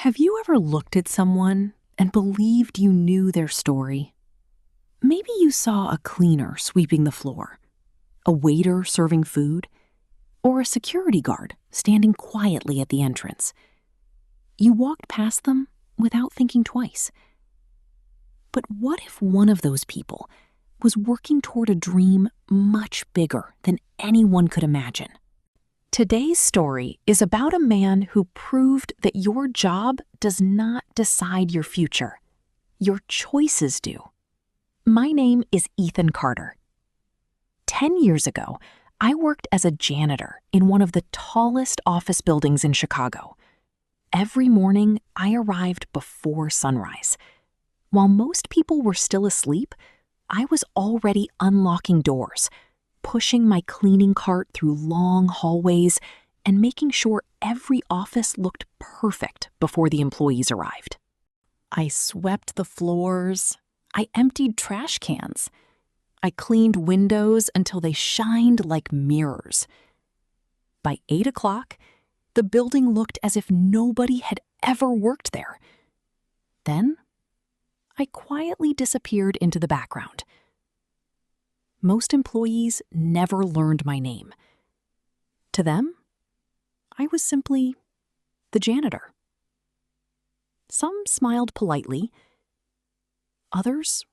Have you ever looked at someone and believed you knew their story? Maybe you saw a cleaner sweeping the floor, a waiter serving food, or a security guard standing quietly at the entrance. You walked past them without thinking twice. But what if one of those people was working toward a dream much bigger than anyone could imagine? Today's story is about a man who proved that your job does not decide your future. Your choices do. My name is Ethan Carter. 10 years ago, I worked as a janitor in one of the tallest office buildings in Chicago. Every morning, I arrived before sunrise. While most people were still asleep, I was already unlocking doors, pushing my cleaning cart through long hallways, and making sure every office looked perfect before the employees arrived. I swept the floors. I emptied trash cans. I cleaned windows until they shined like mirrors. By 8 o'clock, the building looked as if nobody had ever worked there. Then, I quietly disappeared into the background. Most employees never learned my name. To them, I was simply the janitor. Some smiled politely. Others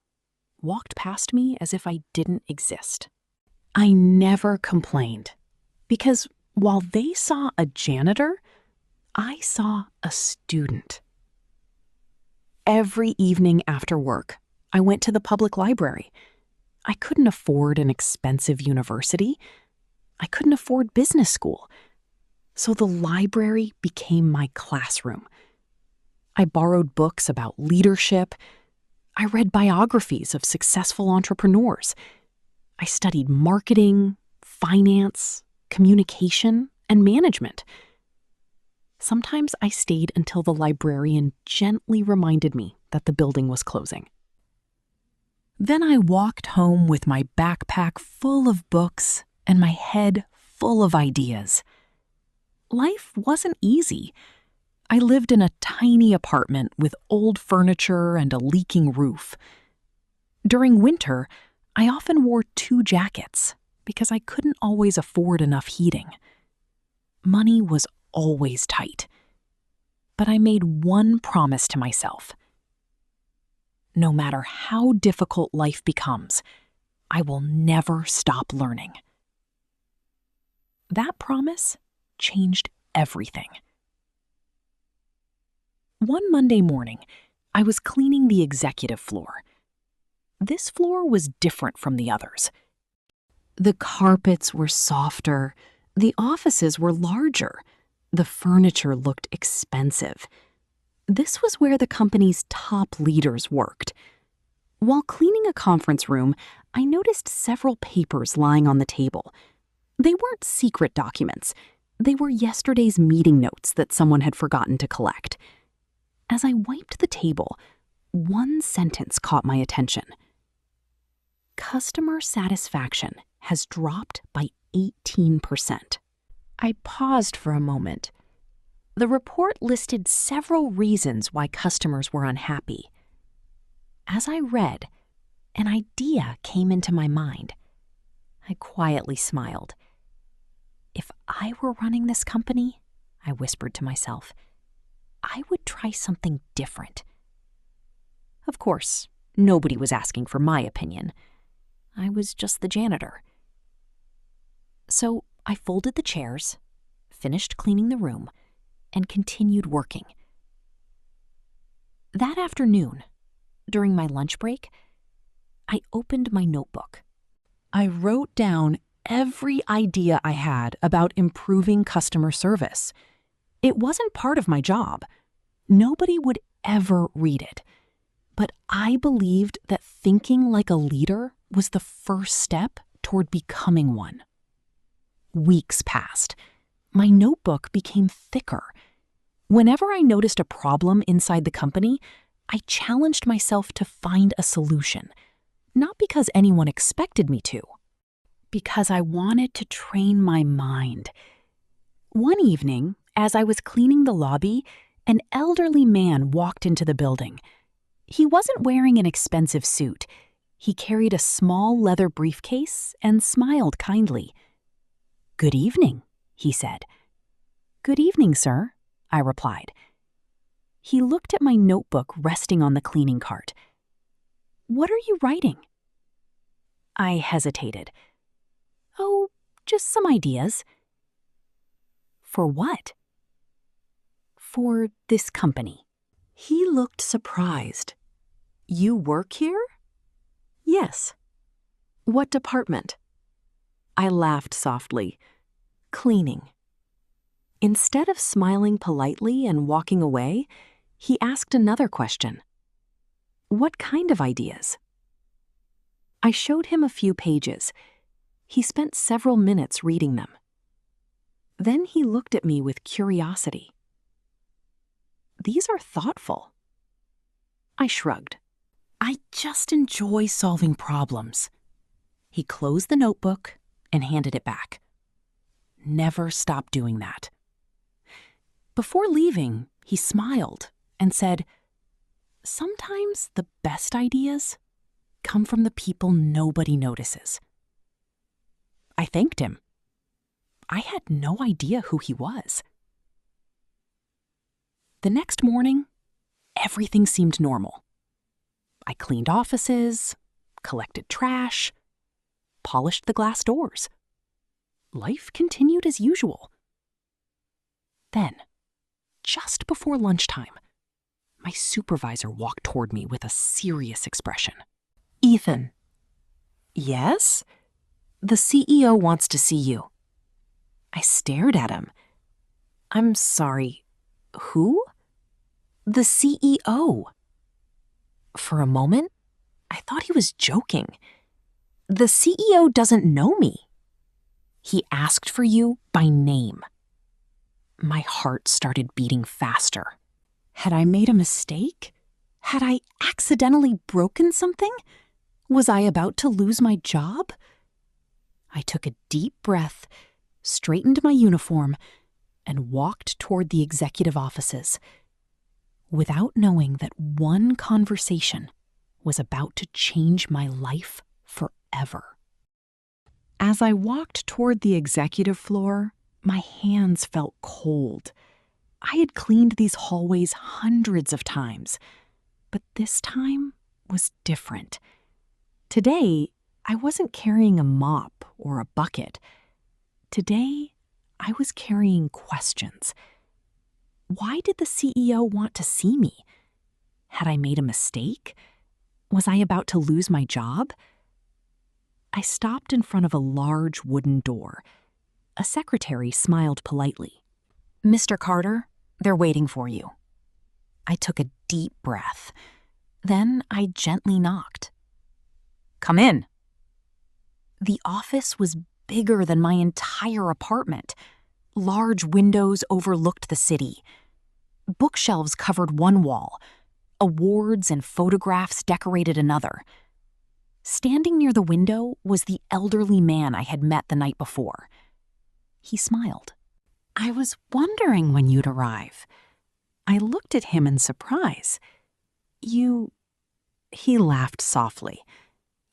walked past me as if I didn't exist. I never complained, because while they saw a janitor, I saw a student. Every evening after work, I went to the public library. I couldn't afford an expensive university. I couldn't afford business school. So the library became my classroom. I borrowed books about leadership. I read biographies of successful entrepreneurs. I studied marketing, finance, communication, and management. Sometimes I stayed until the librarian gently reminded me that the building was closing. Then I walked home with my backpack full of books and my head full of ideas. Life wasn't easy. I lived in a tiny apartment with old furniture and a leaking roof. During winter, I often wore 2 jackets because I couldn't always afford enough heating. Money was always tight. But I made one promise to myself. No matter how difficult life becomes, I will never stop learning. That promise changed everything. One Monday morning, I was cleaning the executive floor. This floor was different from the others. The carpets were softer, the offices were larger, the furniture looked expensive. This was where the company's top leaders worked. While cleaning a conference room, I noticed several papers lying on the table. They weren't secret documents. They were yesterday's meeting notes that someone had forgotten to collect. As I wiped the table, one sentence caught my attention. Customer satisfaction has dropped by 18%. I paused for a moment. The report listed several reasons why customers were unhappy. As I read, an idea came into my mind. I quietly smiled. If I were running this company, I whispered to myself, I would try something different. Of course, nobody was asking for my opinion. I was just the janitor. So I folded the chairs, finished cleaning the room, and continued working. That afternoon, during my lunch break, I opened my notebook. I wrote down every idea I had about improving customer service. It wasn't part of my job. Nobody would ever read it. But I believed that thinking like a leader was the first step toward becoming one. Weeks passed. My notebook became thicker. Whenever I noticed a problem inside the company, I challenged myself to find a solution, not because anyone expected me to, because I wanted to train my mind. One evening, as I was cleaning the lobby, An elderly man walked into the building. He wasn't wearing an expensive suit. He carried a small leather briefcase and smiled kindly. "Good evening," he said. "Good evening, sir," I replied. He looked at my notebook resting on the cleaning cart. "What are you writing?" I hesitated. "Oh, just some ideas." "For what?" "For this company." He looked surprised. "You work here?" "Yes." "What department?" I laughed softly. "Cleaning." Instead of smiling politely and walking away, he asked another question. "What kind of ideas?" I showed him a few pages. He spent several minutes reading them. Then he looked at me with curiosity. "These are thoughtful." I shrugged. "I just enjoy solving problems." He closed the notebook and handed it back. "Never stop doing that." Before leaving, he smiled and said, "Sometimes the best ideas come from the people nobody notices." I thanked him. I had no idea who he was. The next morning, everything seemed normal. I cleaned offices, collected trash, polished the glass doors. Life continued as usual. Then, just before lunchtime, my supervisor walked toward me with a serious expression. "Ethan." "Yes?" "The CEO wants to see you." I stared at him. "I'm sorry, who?" "The CEO." For a moment, I thought he was joking. "The CEO doesn't know me. He asked for you by name." My heart started beating faster. Had I made a mistake? Had I accidentally broken something? Was I about to lose my job? I took a deep breath, straightened my uniform, and walked toward the executive offices, without knowing that one conversation was about to change my life forever. As I walked toward the executive floor, my hands felt cold. I had cleaned these hallways hundreds of times, but this time was different. Today, I wasn't carrying a mop or a bucket. Today, I was carrying questions. Why did the CEO want to see me? Had I made a mistake? Was I about to lose my job? I stopped in front of a large wooden door. A secretary smiled politely. "Mr. Carter, they're waiting for you." I took a deep breath. Then I gently knocked. "Come in." The office was bigger than my entire apartment. Large windows overlooked the city. Bookshelves covered one wall. Awards and photographs decorated another. Standing near the window was the elderly man I had met the night before. He smiled. "I was wondering when you'd arrive." I looked at him in surprise. "You—" He laughed softly.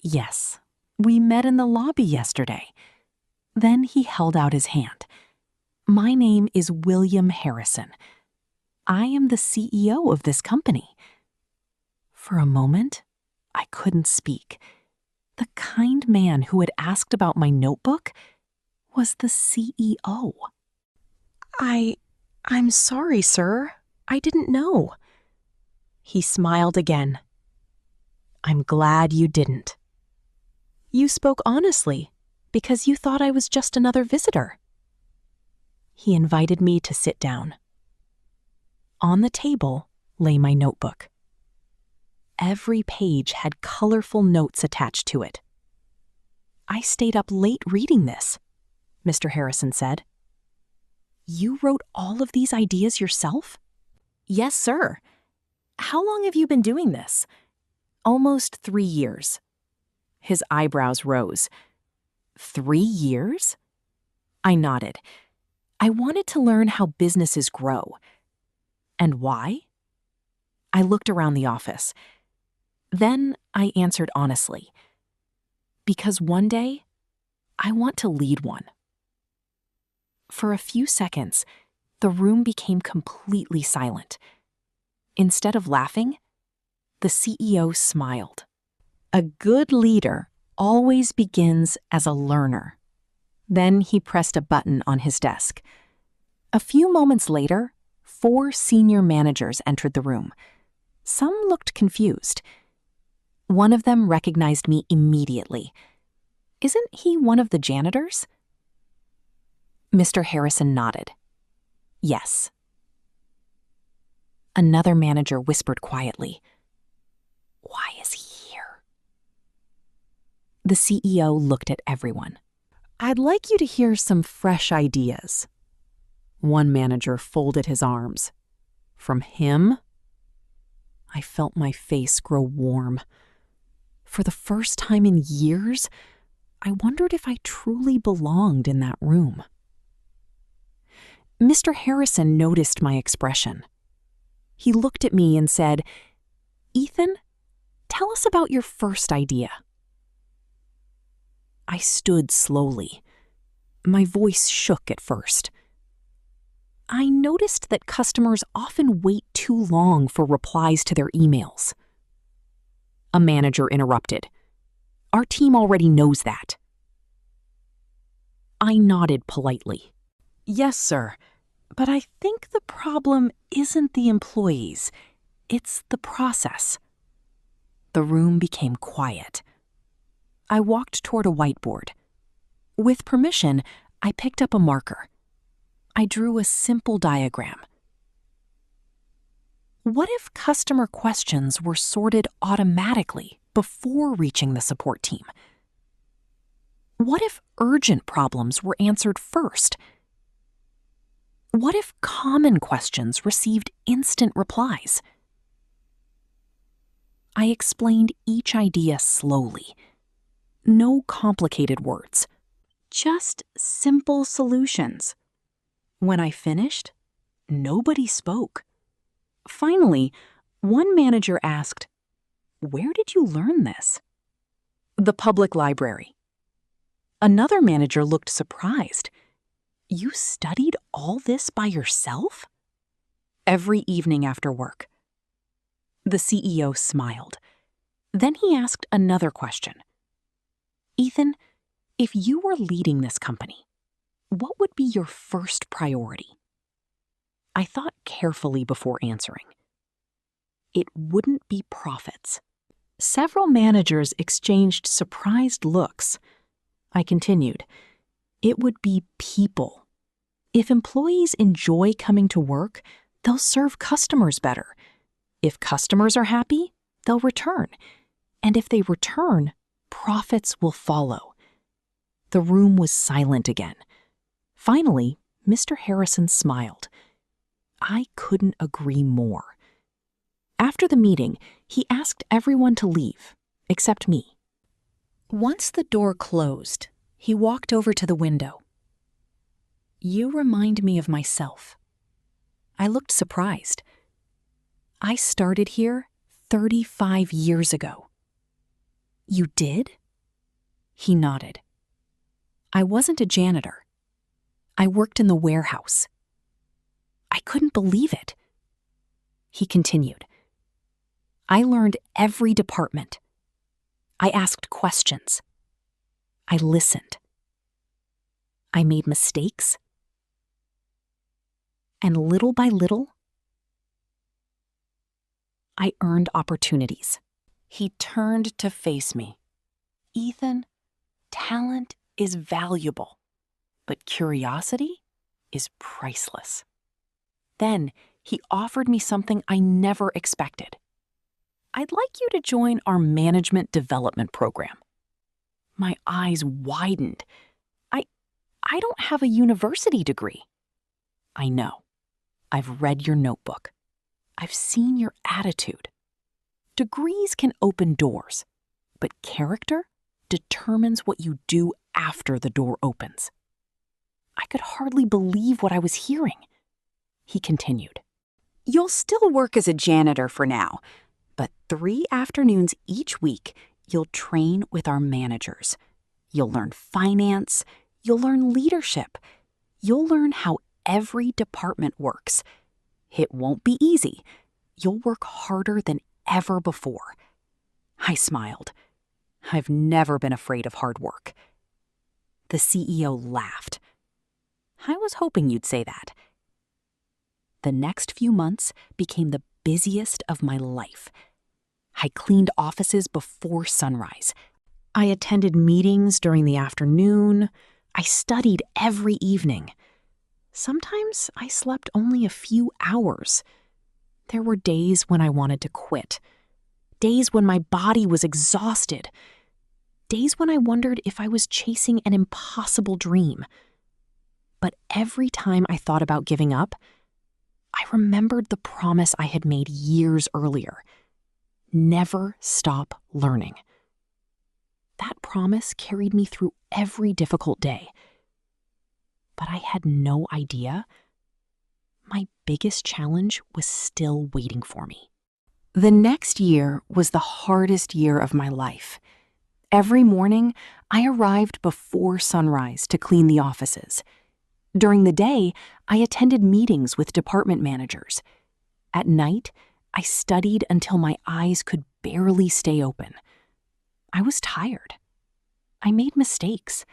"Yes, we met in the lobby yesterday." Then he held out his hand. "My name is William Harrison. I am the CEO of this company." For a moment, I couldn't speak. The kind man who had asked about my notebook was the CEO. I'm sorry, sir. I didn't know." He smiled again. "I'm glad you didn't. You spoke honestly because you thought I was just another visitor." He invited me to sit down. On the table lay my notebook. Every page had colorful notes attached to it. "I stayed up late reading this," Mr. Harrison said. "You wrote all of these ideas yourself?" "Yes, sir." "How long have you been doing this?" "Almost 3 years." His eyebrows rose. 3 years? I nodded. I wanted to learn how businesses grow. And why? I looked around the office. Then I answered honestly. Because one day, I want to lead one. For a few seconds, the room became completely silent. Instead of laughing, the CEO smiled. A good leader always begins as a learner. Then he pressed a button on his desk. A few moments later, 4 senior managers entered the room. Some looked confused. One of them recognized me immediately. Isn't he one of the janitors? Mr. Harrison nodded. Yes. Another manager whispered quietly, "Why is he here?" The CEO looked at everyone. "I'd like you to hear some fresh ideas." One manager folded his arms. From him? I felt my face grow warm. For the first time in years, I wondered if I truly belonged in that room. Mr. Harrison noticed my expression. He looked at me and said, "Ethan, tell us about your first idea." I stood slowly. My voice shook at first. I noticed that customers often wait too long for replies to their emails. A manager interrupted. "Our team already knows that." I nodded politely. "Yes, sir, but I think the problem isn't the employees, it's the process." The room became quiet. I walked toward a whiteboard. With permission, I picked up a marker. I drew a simple diagram. What if customer questions were sorted automatically before reaching the support team? What if urgent problems were answered first? What if common questions received instant replies? I explained each idea slowly. No complicated words, just simple solutions. When I finished, nobody spoke. Finally, one manager asked, "Where did you learn this?" "The public library." Another manager looked surprised. "You studied all this by yourself?" "Every evening after work." The CEO smiled. Then he asked another question. "Ethan, if you were leading this company, what would be your first priority?" I thought carefully before answering. It wouldn't be profits. Several managers exchanged surprised looks. I continued. It would be people. If employees enjoy coming to work, they'll serve customers better. If customers are happy, they'll return. And if they return, profits will follow. The room was silent again. Finally, Mr. Harrison smiled. I couldn't agree more. After the meeting, he asked everyone to leave, except me. Once the door closed, he walked over to the window. "You remind me of myself." I looked surprised. "I started here 35 years ago." "You did?" He nodded. "I wasn't a janitor. I worked in the warehouse." I couldn't believe it. He continued. "I learned every department. I asked questions. I listened. I made mistakes. And little by little, I earned opportunities." He turned to face me. "Ethan, talent is valuable, but curiosity is priceless." Then he offered me something I never expected. "I'd like you to join our management development program." My eyes widened. I don't have a university degree." "I know. I've read your notebook. I've seen your attitude. Degrees can open doors, but character determines what you do after the door opens." I could hardly believe what I was hearing. He continued. You'll still work as a janitor for now, but 3 afternoons each week, you'll train with our managers. You'll learn finance, you'll learn leadership, you'll learn how every department works. It won't be easy. You'll work harder than ever before. I smiled. I've never been afraid of hard work. The CEO laughed. I was hoping you'd say that. The next few months became the busiest of my life. I cleaned offices before sunrise. I attended meetings during the afternoon. I studied every evening. Sometimes I slept only a few hours. There were days when I wanted to quit. Days when my body was exhausted. Days when I wondered if I was chasing an impossible dream. But every time I thought about giving up, I remembered the promise I had made years earlier. Never stop learning. That promise carried me through every difficult day. But I had no idea my biggest challenge was still waiting for me. The next year was the hardest year of my life. Every morning, I arrived before sunrise to clean the offices. During the day, I attended meetings with department managers. At night, I studied until my eyes could barely stay open. I was tired. I made mistakes.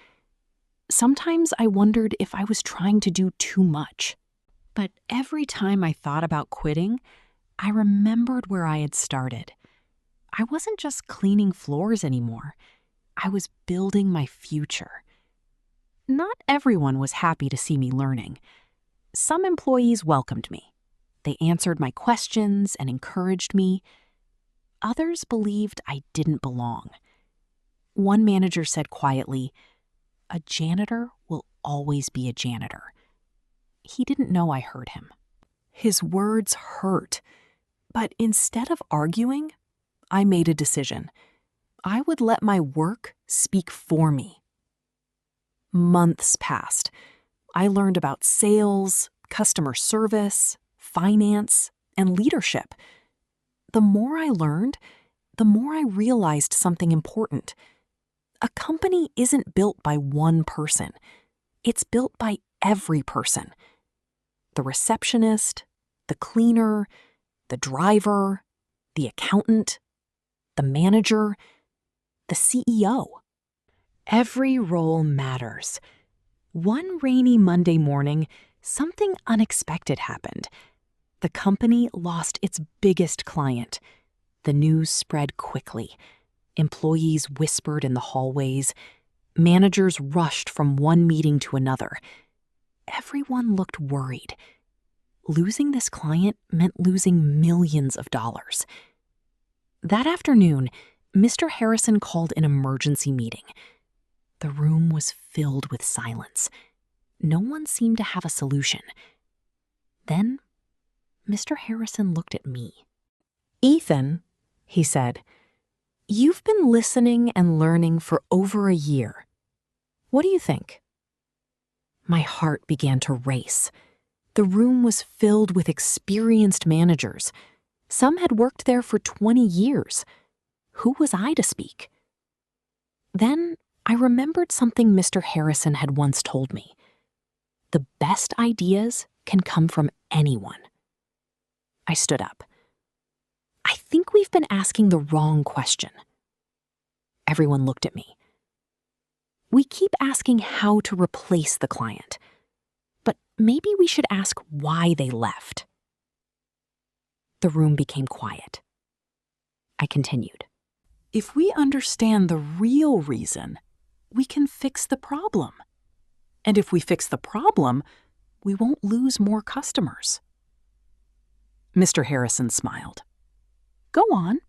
Sometimes I wondered if I was trying to do too much. But every time I thought about quitting, I remembered where I had started. I wasn't just cleaning floors anymore. I was building my future. Not everyone was happy to see me learning. Some employees welcomed me. They answered my questions and encouraged me. Others believed I didn't belong. One manager said quietly, "A janitor will always be a janitor." He didn't know I heard him. His words hurt, but instead of arguing, I made a decision. I would let my work speak for me. Months passed. I learned about sales, customer service, finance, and leadership. The more I learned, the more I realized something important. A company isn't built by one person. It's built by every person. The receptionist, the cleaner, the driver, the accountant, the manager, the CEO. Every role matters. One rainy Monday morning, something unexpected happened. The company lost its biggest client. The news spread quickly. Employees whispered in the hallways. Managers rushed from one meeting to another. Everyone looked worried. Losing this client meant losing millions of dollars. That afternoon, Mr. Harrison called an emergency meeting. The room was filled with silence. No one seemed to have a solution. Then, Mr. Harrison looked at me. "Ethan," he said, "you've been listening and learning for over a year. What do you think?" My heart began to race. The room was filled with experienced managers. Some had worked there for 20 years. Who was I to speak? Then I remembered something Mr. Harrison had once told me. The best ideas can come from anyone. I stood up. "I think we've been asking the wrong question." Everyone looked at me. "We keep asking how to replace the client, but maybe we should ask why they left." The room became quiet. I continued. "If we understand the real reason, we can fix the problem. And if we fix the problem, we won't lose more customers." Mr. Harrison smiled. "Go on."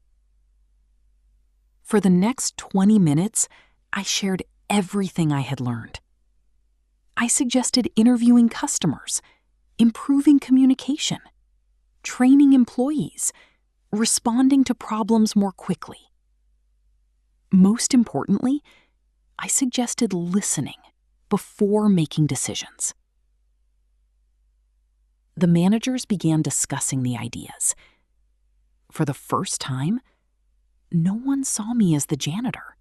For the next 20 minutes, I shared everything I had learned. I suggested interviewing customers, improving communication, training employees, responding to problems more quickly. Most importantly, I suggested listening before making decisions. the managers began discussing the ideas. For the first time, no one saw me as the janitor.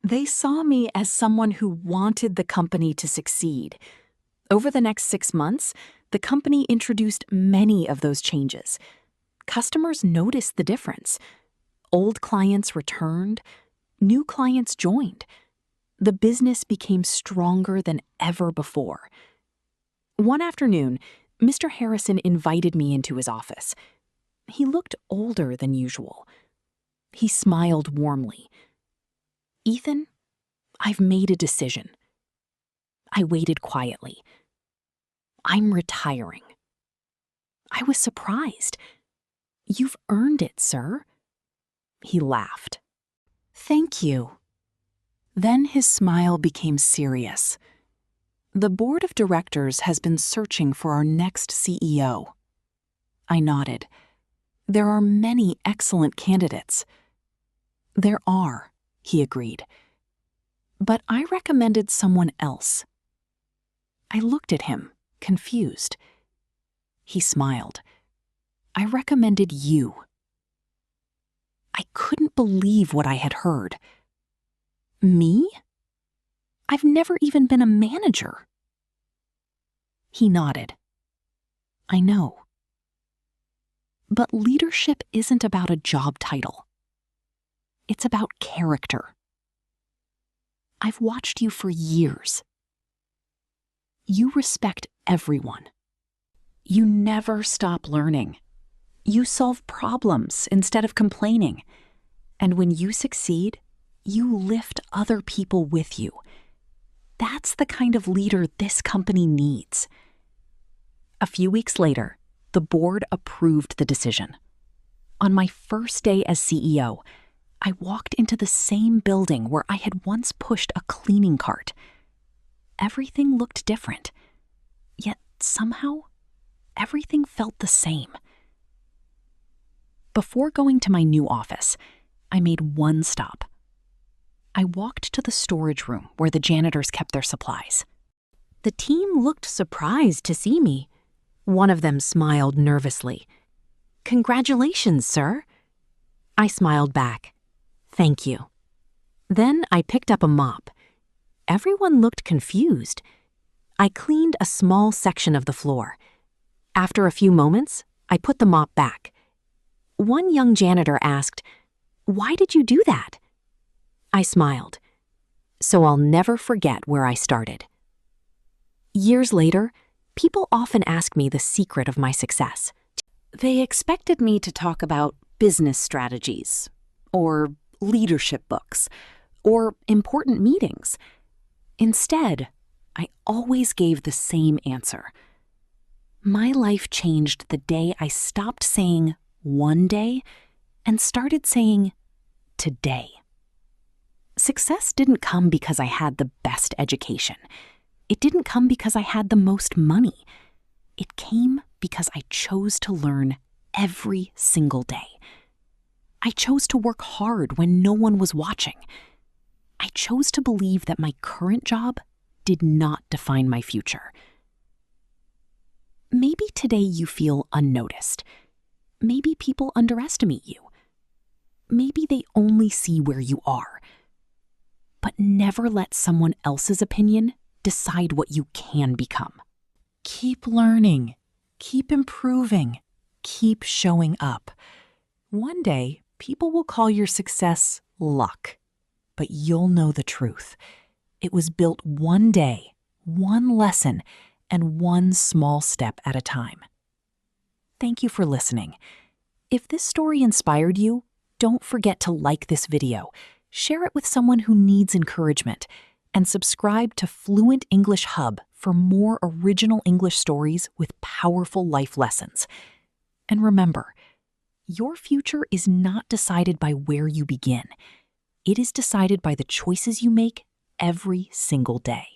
They saw me as someone who wanted the company to succeed. Over the next 6 months, the company introduced many of those changes. Customers noticed the difference. Old clients returned, new clients joined. The business became stronger than ever before. One afternoon, Mr. Harrison invited me into his office. He looked older than usual. He smiled warmly. "Ethan, I've made a decision." I waited quietly. "I'm retiring." I was surprised. "You've earned it, sir." He laughed. "Thank you." Then his smile became serious. "The board of directors has been searching for our next CEO." I nodded. "There are many excellent candidates." "There are," he agreed. "But I recommended someone else." I looked at him, confused. He smiled. "I recommended you." I couldn't believe what I had heard. "Me? I've never even been a manager." He nodded. "I know. But leadership isn't about a job title. It's about character. I've watched you for years. You respect everyone. You never stop learning. You solve problems instead of complaining. And when you succeed, you lift other people with you. That's the kind of leader this company needs." A few weeks later, the board approved the decision. On my first day as CEO, I walked into the same building where I had once pushed a cleaning cart. Everything looked different, yet somehow everything felt the same. Before going to my new office, I made one stop. I walked to the storage room where the janitors kept their supplies. The team looked surprised to see me. One of them smiled nervously. "Congratulations, sir." I smiled back. "Thank you." Then I picked up a mop. Everyone looked confused. I cleaned a small section of the floor. After a few moments, I put the mop back. One young janitor asked, "Why did you do that?" I smiled. "So I'll never forget where I started." Years later, people often ask me the secret of my success. They expected me to talk about business strategies, or leadership books, or important meetings. Instead, I always gave the same answer. My life changed the day I stopped saying "one day" and started saying "today." Success didn't come because I had the best education. It didn't come because I had the most money. It came because I chose to learn every single day. I chose to work hard when no one was watching. I chose to believe that my current job did not define my future. Maybe today you feel unnoticed. Maybe people underestimate you. Maybe they only see where you are. But never let someone else's opinion decide what you can become. Keep learning, keep improving, keep showing up. One day, people will call your success luck, but you'll know the truth. It was built one day, one lesson, and one small step at a time. Thank you for listening. If this story inspired you, don't forget to like this video, share it with someone who needs encouragement, and subscribe to Fluent English Hub for more original English stories with powerful life lessons. And remember, your future is not decided by where you begin. It is decided by the choices you make every single day.